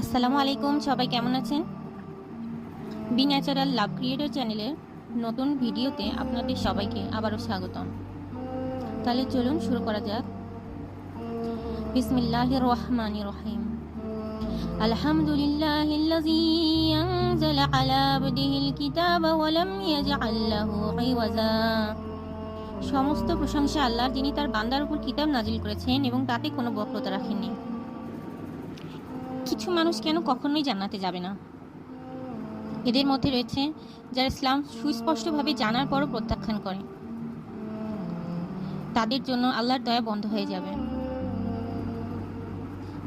আসসালামু আলাইকুম, সবাই কেমন আছেন? বি ন্যাচারাল লাভ ক্রিয়েটর চ্যানেলের নতুন ভিডিওতে আপনাদের সবাইকে আবারও স্বাগতম। তাহলে চলুন শুরু করা যাক। বিসমিল্লাহির রহমানির রহিম। আলহামদুলিল্লাহিল্লাযী আনজালা আলা আবদিহিল কিতাবা ওয়া লাম ইয়াজআল লাহু ইওয়াজা। সমস্ত প্রশংসা আল্লাহর, যিনি তার বান্দার উপর কিতাব নাজিল করেছেন এবং তাতে কোনো বক্রতা রাখেননি। কিছু মানুষ কেন কখনোই জান্নাতে যাবে না? এদের মধ্যে রয়েছে যারা ইসলাম সুস্পষ্টভাবে জানার পরও প্রত্যাখ্যান করে। তাদের জন্য আল্লাহর দয়া বন্ধ হয়ে যাবে।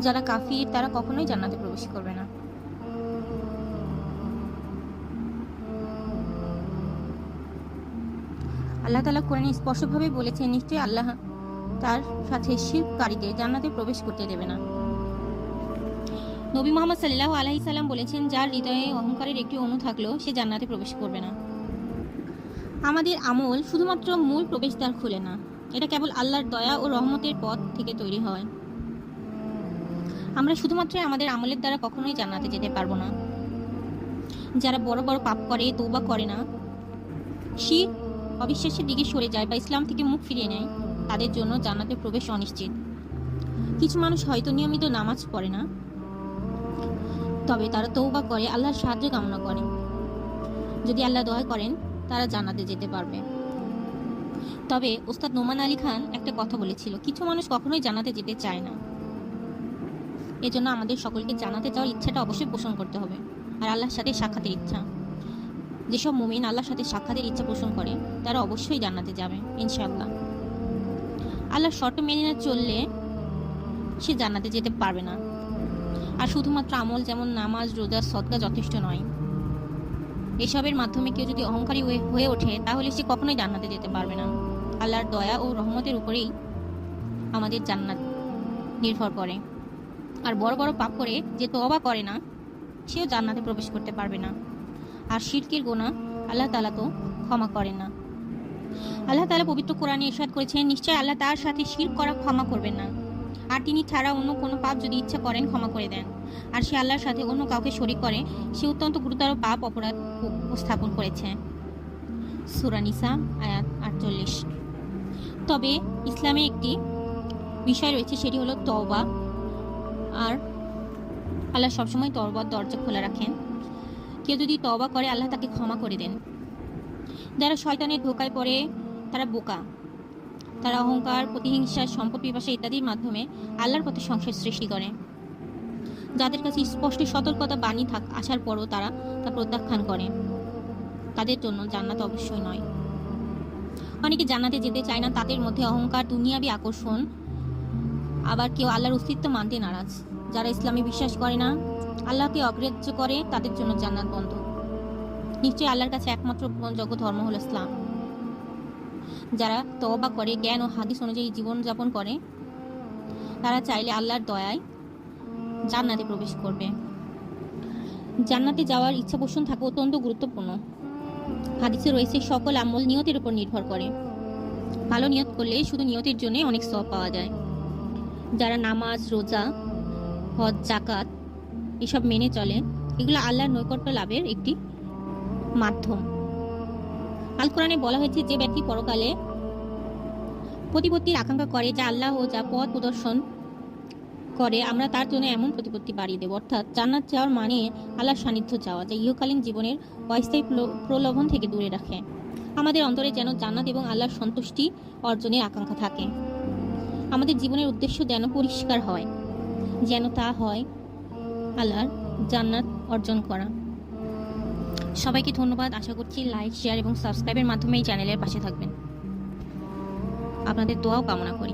যারা কাফির, তারা কখনোই জান্নাতে প্রবেশ করবে না। আল্লাহ তাআলা কোরআনে স্পষ্টভাবে বলেছেন, নিশ্চয়ই আল্লাহ তার সাথে শিরককারীদের জান্নাতে প্রবেশ করতে দেবে না। নবী মুহাম্মদ সাল্লাল্লাহু আলাইহি সাল্লাম বলেছেন, যার হৃদয়ে অহংকারের একটি অণু থাকলেও সে জান্নাতে প্রবেশ করবে না। আমাদের আমল শুধুমাত্র মূল প্রবেশদ্বার খুলে না, এটা কেবল আল্লাহর দয়া ও রহমতের পথ থেকে তৈরি হয়। আমরা শুধুমাত্র আমাদের আমলের দ্বারা কখনোই জান্নাতে যেতে পারবো না। যারা বড় বড় পাপ করে, তওবা করে না, শিরক অবিশ্বাসের দিকে সরে যায় বা ইসলাম থেকে মুখ ফিরিয়ে নেয়, তাদের জন্য জান্নাতে প্রবেশ অনিশ্চিত। কিছু মানুষ হয়তো নিয়মিত নামাজ পড়ে না, তবে তারা তওবা করে, আল্লাহর সাহায্য কামনা করে। যদি আল্লাহ দয়া করেন, তারা জান্নাতে যেতে পারবে। তবে ওস্তাদ নোমান আলী খান একটা কথা বলেছিল, কিছু মানুষ কখনোই জান্নাতে যেতে চায় না। এজন্য আমাদের সকলকে জান্নাতে যাওয়ার ইচ্ছাটা অবশ্যই পোষণ করতে হবে, আর আল্লাহর সাথে সাক্ষাতের ইচ্ছা। যেসব মুমিন আল্লাহর সাথে সাক্ষাতের ইচ্ছা পোষণ করে, তারা অবশ্যই জান্নাতে যাবে ইনশাআল্লাহ। আল্লাহর শর্ত মেনে না চললে সে জান্নাতে যেতে পারবে না। আর শুধুমাত্র আমল যেমন নামাজ, রোজা, সদকা যথেষ্ট নয়। এসবের মাধ্যমে কেউ যদি অহংকারী হয়ে ওঠে, তাহলে সে কখনোই জান্নাতে যেতে পারবে না। আল্লাহর দয়া ও রহমতের উপরেই আমাদের জান্নাত নির্ভর করে। আর বড় বড় পাপ করে যে তওবা করে না, সেও জান্নাতে প্রবেশ করতে পারবে না। আর শিরকের গুনাহ আল্লাহ তাআলা তো ক্ষমা করেন না। আল্লাহ তাআলা পবিত্র কোরআনে ইরশাদ করেছেন, নিশ্চয় আল্লাহ তার সাথে শিরক করা ক্ষমা করবেন না, আর তিনি ছাড়া অন্য কোনো পাপ যদি ইচ্ছা করেন ক্ষমা করে দেন। আর সে আল্লাহর সাথে অন্য কাউকে শরীক করে, সে অত্যন্ত গুরুতর পাপ অপরাধ উপস্থাপন করেছে। সূরা নিসা আয়াত 48। তবে ইসলামে একটি বিষয় রয়েছে, সেটি হলো তওবা। আর আল্লাহ সবসময় তওবার দরজা খোলা রাখেন। কেউ যদি তওবা করে, আল্লাহ তাকে ক্ষমা করে দেন। যারা শয়তানের ধোকায় পড়ে, তারা বোকা। তারা অহংকার, প্রতিহিংসা, সম্পদ পিপাসা ইত্যাদির মাধ্যমে আল্লাহর পথে সংসার সৃষ্টি করে। যাদের কাছে স্পষ্ট সতর্কতা বাণী আসার পরও তারা তা প্রত্যাখ্যান করে, তাদের জন্য জান্নাত অবশ্যই নয়। অনেকে জান্নাতে যেতে চায় না, তাদের মধ্যে অহংকার, দুনিয়াবি আকর্ষণ। আবার কেউ আল্লাহর অস্তিত্ব মানতে নারাজ। যারা ইসলামে বিশ্বাস করে না, আল্লাহকে অগ্রাহ্য করে, তাদের জন্য জান্নাত বন্ধ। নিশ্চয়ই আল্লাহর কাছে একমাত্র গ্রহণযোগ্য ধর্ম হলো ইসলাম। যারা তওবা করে, জ্ঞান ও হাদিস অনুযায়ী জীবনযাপন করে, তারা চাইলে আল্লাহর দয়ায় জান্নাতে প্রবেশ করবে। জান্নাতে যাওয়ার ইচ্ছা পোষণ থাকা অত্যন্ত গুরুত্বপূর্ণ। হাদিসে রয়েছে, সকল আমল নিয়তের উপর নির্ভর করে। ভালো নিয়ত করলে শুধু নিয়তের জন্য অনেক সওয়াব পাওয়া যায়। যারা নামাজ, রোজা, হজ, যাকাত এসব মেনে চলে, এগুলো আল্লাহর নৈকট্য লাভের একটি মাধ্যম। আল কোরআনে বলা হয়েছে, যে ব্যক্তি পরকালে প্রতিপত্তির আকাঙ্ক্ষা করে, যা আল্লাহ ও যা পথ প্রদর্শন করে, আমরা তার জন্য এমন প্রতিপত্তি বাড়িয়ে দেব। অর্থাৎ জান্নাত চাওয়ার মানে আল্লাহর সান্নিধ্য চাওয়া, যা ইহকালীন জীবনের অস্থায়ী প্রলোভন থেকে দূরে রাখে। আমাদের অন্তরে যেন জান্নাত এবং আল্লাহর সন্তুষ্টি অর্জনের আকাঙ্ক্ষা থাকে। আমাদের জীবনের উদ্দেশ্য যেন পরিষ্কার হয়, যেন তা হয় আল্লাহর জান্নাত অর্জন করা। সবাইকে ধন্যবাদ। আশা করছি লাইক, শেয়ার এবং সাবস্ক্রাইবের মাধ্যমে এই চ্যানেলের পাশে থাকবেন। আপনাদের দোয়াও কামনা করি।